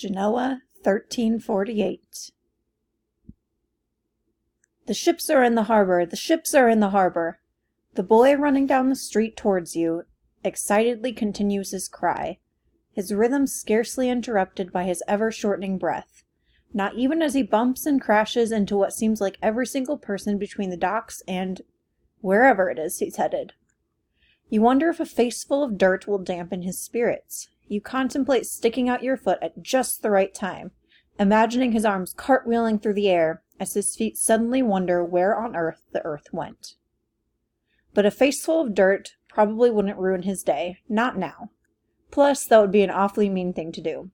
Genoa, 1348. The ships are in the harbor! The ships are in the harbor! The boy running down the street towards you excitedly continues his cry, his rhythm scarcely interrupted by his ever-shortening breath, not even as he bumps and crashes into what seems like every single person between the docks and wherever it is he's headed. You wonder if a face full of dirt will dampen his spirits. You contemplate sticking out your foot at just the right time, imagining his arms cartwheeling through the air as his feet suddenly wonder where on earth the earth went. But a face full of dirt probably wouldn't ruin his day, not now. Plus, that would be an awfully mean thing to do.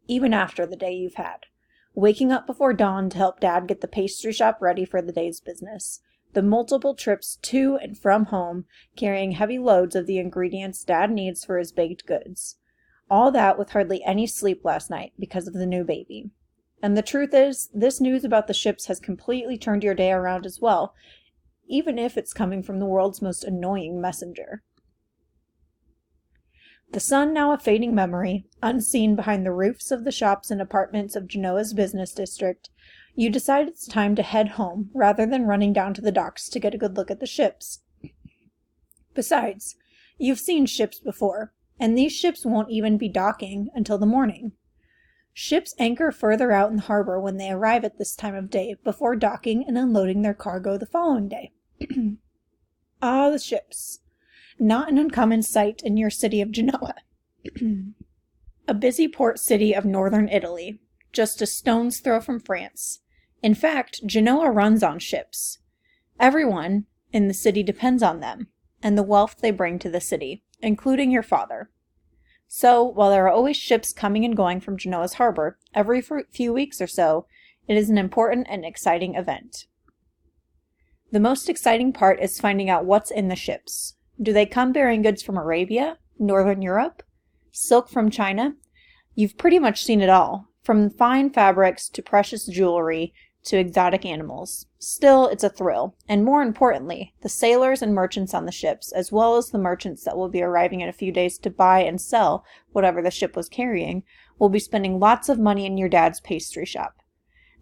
Even after the day you've had. Waking up before dawn to help Dad get the pastry shop ready for the day's business. The multiple trips to and from home, carrying heavy loads of the ingredients Dad needs for his baked goods. All that with hardly any sleep last night because of the new baby. And the truth is, this news about the ships has completely turned your day around as well, even if it's coming from the world's most annoying messenger. The sun now a fading memory, unseen behind the roofs of the shops and apartments of Genoa's business district, you decide it's time to head home rather than running down to the docks to get a good look at the ships. Besides, you've seen ships before, and these ships won't even be docking until the morning. Ships anchor further out in the harbor when they arrive at this time of day before docking and unloading their cargo the following day. Ah, the ships. Not an uncommon sight in your city of Genoa. A busy port city of northern Italy, just a stone's throw from France. In fact, Genoa runs on ships. Everyone in the city depends on them, and the wealth they bring to the city, including your father. So, while there are always ships coming and going from Genoa's harbor, every few weeks or so, it is an important and exciting event. The most exciting part is finding out what's in the ships. Do they come bearing goods from Arabia, Northern Europe, silk from China? You've pretty much seen it all, from fine fabrics to precious jewelry to exotic animals. Still, it's a thrill, and more importantly, the sailors and merchants on the ships, as well as the merchants that will be arriving in a few days to buy and sell whatever the ship was carrying, will be spending lots of money in your dad's pastry shop.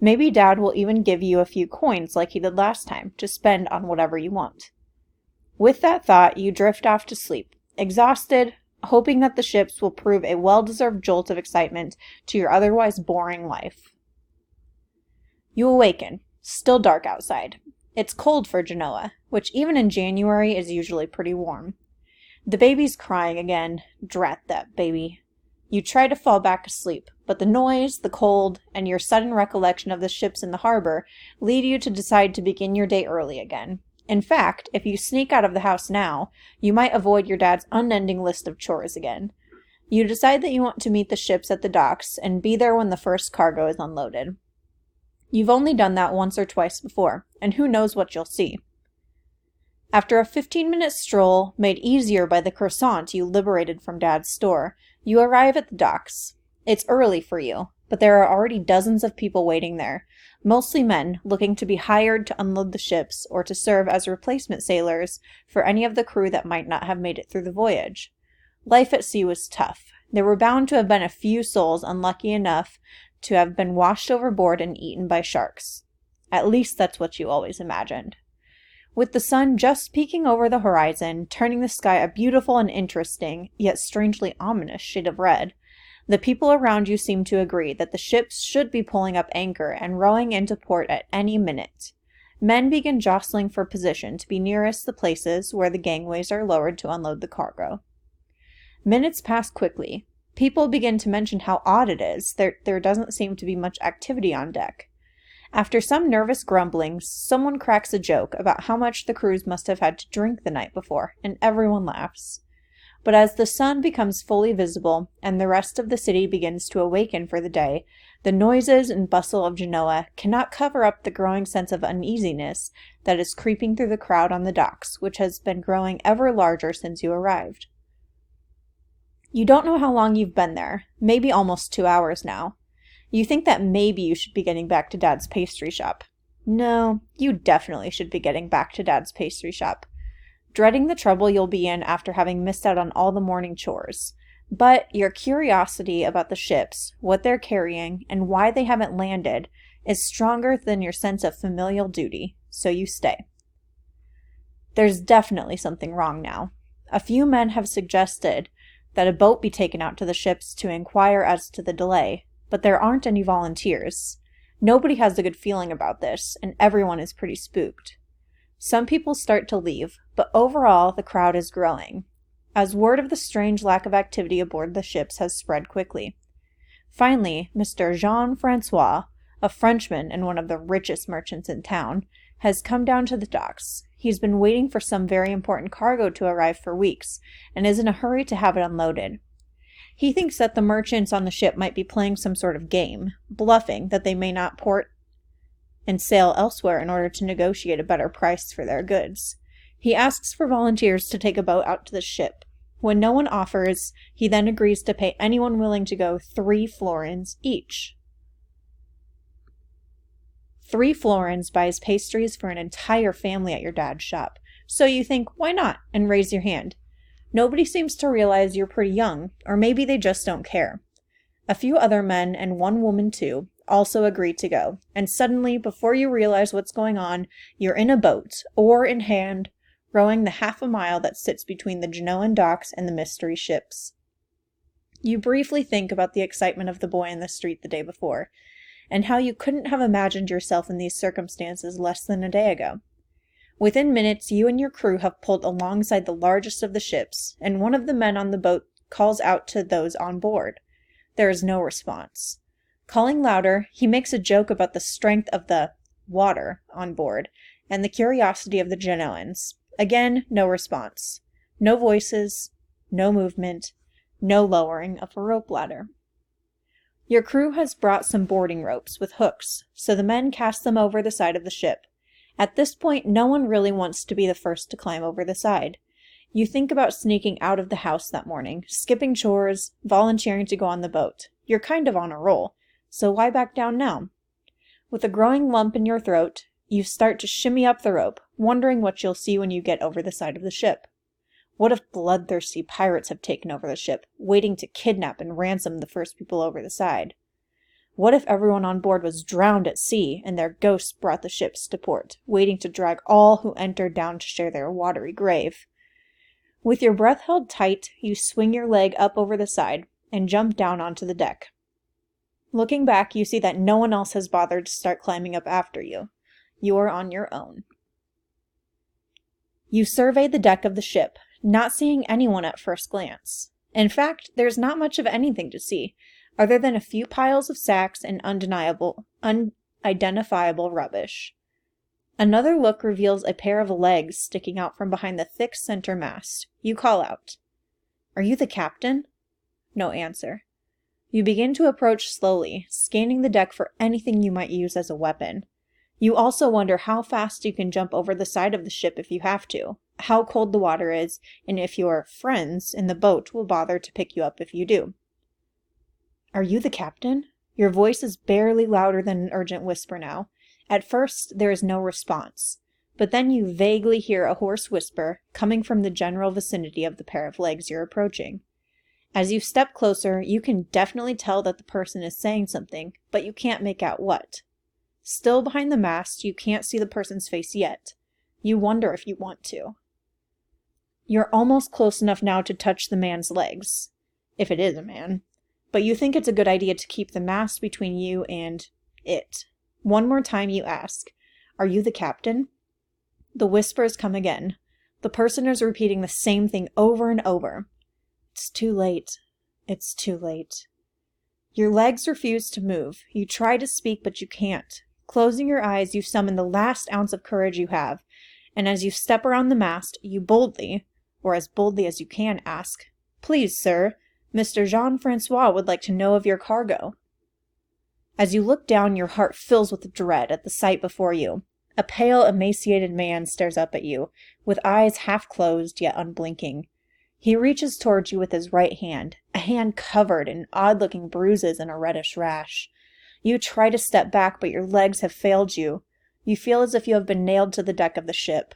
Maybe Dad will even give you a few coins like he did last time to spend on whatever you want. With that thought, you drift off to sleep, exhausted, hoping that the ships will prove a well-deserved jolt of excitement to your otherwise boring life. You awaken, still dark outside. It's cold for Genoa, which even in January is usually pretty warm. The baby's crying again. Drat that baby. You try to fall back asleep, but the noise, the cold, and your sudden recollection of the ships in the harbor lead you to decide to begin your day early again. In fact, if you sneak out of the house now, you might avoid your dad's unending list of chores again. You decide that you want to meet the ships at the docks and be there when the first cargo is unloaded. You've only done that once or twice before, and who knows what you'll see. After a 15-minute stroll, made easier by the croissant you liberated from Dad's store, you arrive at the docks. It's early for you, but there are already dozens of people waiting there, mostly men looking to be hired to unload the ships or to serve as replacement sailors for any of the crew that might not have made it through the voyage. Life at sea was tough. There were bound to have been a few souls unlucky enough to have been washed overboard and eaten by sharks. At least that's what you always imagined. With the sun just peeking over the horizon, turning the sky a beautiful and interesting, yet strangely ominous shade of red, the people around you seem to agree that the ships should be pulling up anchor and rowing into port at any minute. Men begin jostling for position to be nearest the places where the gangways are lowered to unload the cargo. Minutes pass quickly. People begin to mention how odd it is there doesn't seem to be much activity on deck. After some nervous grumblings, someone cracks a joke about how much the crews must have had to drink the night before, and everyone laughs. But as the sun becomes fully visible and the rest of the city begins to awaken for the day, the noises and bustle of Genoa cannot cover up the growing sense of uneasiness that is creeping through the crowd on the docks, which has been growing ever larger since you arrived. You don't know how long you've been there, maybe almost 2 hours now. You think that maybe you should be getting back to Dad's pastry shop. No, you definitely should be getting back to Dad's pastry shop. Dreading the trouble you'll be in after having missed out on all the morning chores. But your curiosity about the ships, what they're carrying, and why they haven't landed is stronger than your sense of familial duty, so you stay. There's definitely something wrong now. A few men have suggested that a boat be taken out to the ships to inquire as to the delay, but there aren't any volunteers. Nobody has a good feeling about this, and everyone is pretty spooked. Some people start to leave, but overall the crowd is growing, as word of the strange lack of activity aboard the ships has spread quickly. Finally, Mr. Jean-Francois, a Frenchman and one of the richest merchants in town, has come down to the docks. He's been waiting for some very important cargo to arrive for weeks, and is in a hurry to have it unloaded. He thinks that the merchants on the ship might be playing some sort of game, bluffing that they may not port and sail elsewhere in order to negotiate a better price for their goods. He asks for volunteers to take a boat out to the ship. When no one offers, he then agrees to pay anyone willing to go 3 florins each. 3 florins buys pastries for an entire family at your dad's shop. So you think, why not? And raise your hand. Nobody seems to realize you're pretty young, or maybe they just don't care. A few other men, and one woman too, also agree to go, and suddenly, before you realize what's going on, you're in a boat, oar in hand, rowing the half a mile that sits between the Genoan docks and the mystery ships. You briefly think about the excitement of the boy in the street the day before, and how you couldn't have imagined yourself in these circumstances less than a day ago. Within minutes, you and your crew have pulled alongside the largest of the ships, and one of the men on the boat calls out to those on board. There is no response. Calling louder, he makes a joke about the strength of the water on board, and the curiosity of the Genoans. Again, no response. No voices, no movement, no lowering of a rope ladder. Your crew has brought some boarding ropes with hooks, so the men cast them over the side of the ship. At this point, no one really wants to be the first to climb over the side. You think about sneaking out of the house that morning, skipping chores, volunteering to go on the boat. You're kind of on a roll, so why back down now? With a growing lump in your throat, you start to shimmy up the rope, wondering what you'll see when you get over the side of the ship. What if bloodthirsty pirates have taken over the ship, waiting to kidnap and ransom the first people over the side? What if everyone on board was drowned at sea, and their ghosts brought the ships to port, waiting to drag all who entered down to share their watery grave? With your breath held tight, you swing your leg up over the side, and jump down onto the deck. Looking back, you see that no one else has bothered to start climbing up after you. You are on your own. You survey the deck of the ship, not seeing anyone at first glance. In fact, there's not much of anything to see, other than a few piles of sacks and unidentifiable rubbish. Another look reveals a pair of legs sticking out from behind the thick center mast. You call out, "Are you the captain?" No answer. You begin to approach slowly, scanning the deck for anything you might use as a weapon. You also wonder how fast you can jump over the side of the ship if you have to, how cold the water is, and if your friends in the boat will bother to pick you up if you do. "Are you the captain?" Your voice is barely louder than an urgent whisper now. At first, there is no response, but then you vaguely hear a hoarse whisper coming from the general vicinity of the pair of legs you're approaching. As you step closer, you can definitely tell that the person is saying something, but you can't make out what. Still behind the mast, you can't see the person's face yet. You wonder if you want to. You're almost close enough now to touch the man's legs, if it is a man, but you think it's a good idea to keep the mast between you and it. One more time you ask, "Are you the captain?" The whispers come again. The person is repeating the same thing over and over. "It's too late. It's too late." Your legs refuse to move. You try to speak, but you can't. Closing your eyes, you summon the last ounce of courage you have, and as you step around the mast, you boldly, or as boldly as you can, ask, "Please, sir, Mr. Jean-Francois would like to know of your cargo." As you look down, your heart fills with dread at the sight before you. A pale, emaciated man stares up at you, with eyes half closed yet unblinking. He reaches towards you with his right hand, a hand covered in odd-looking bruises and a reddish rash. You try to step back, but your legs have failed you. You feel as if you have been nailed to the deck of the ship.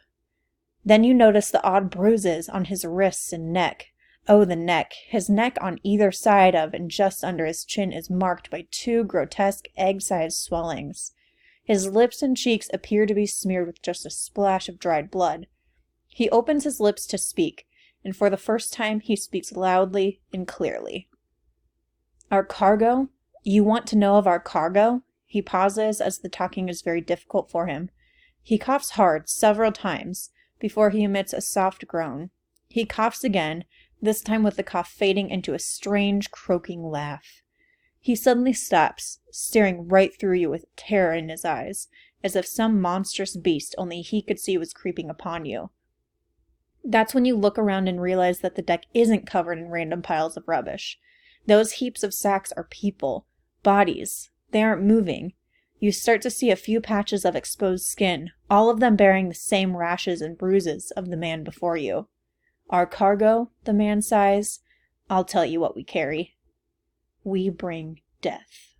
Then you notice the odd bruises on his wrists and neck, Oh, the neck. His neck on either side of and just under his chin is marked by two grotesque egg-sized swellings. His lips and cheeks appear to be smeared with just a splash of dried blood. He opens his lips to speak, and for the first time he speaks loudly and clearly. Our cargo? You want to know of our cargo? He pauses as the talking is very difficult for him. He coughs hard several times before he emits a soft groan. He coughs again, this time with the cough fading into a strange, croaking laugh. He suddenly stops, staring right through you with terror in his eyes, as if some monstrous beast only he could see was creeping upon you. That's when you look around and realize that the deck isn't covered in random piles of rubbish. Those heaps of sacks are people, bodies. They aren't moving. You start to see a few patches of exposed skin, all of them bearing the same rashes and bruises of the man before you. Our cargo, the man sighs. I'll tell you what we carry. We bring death.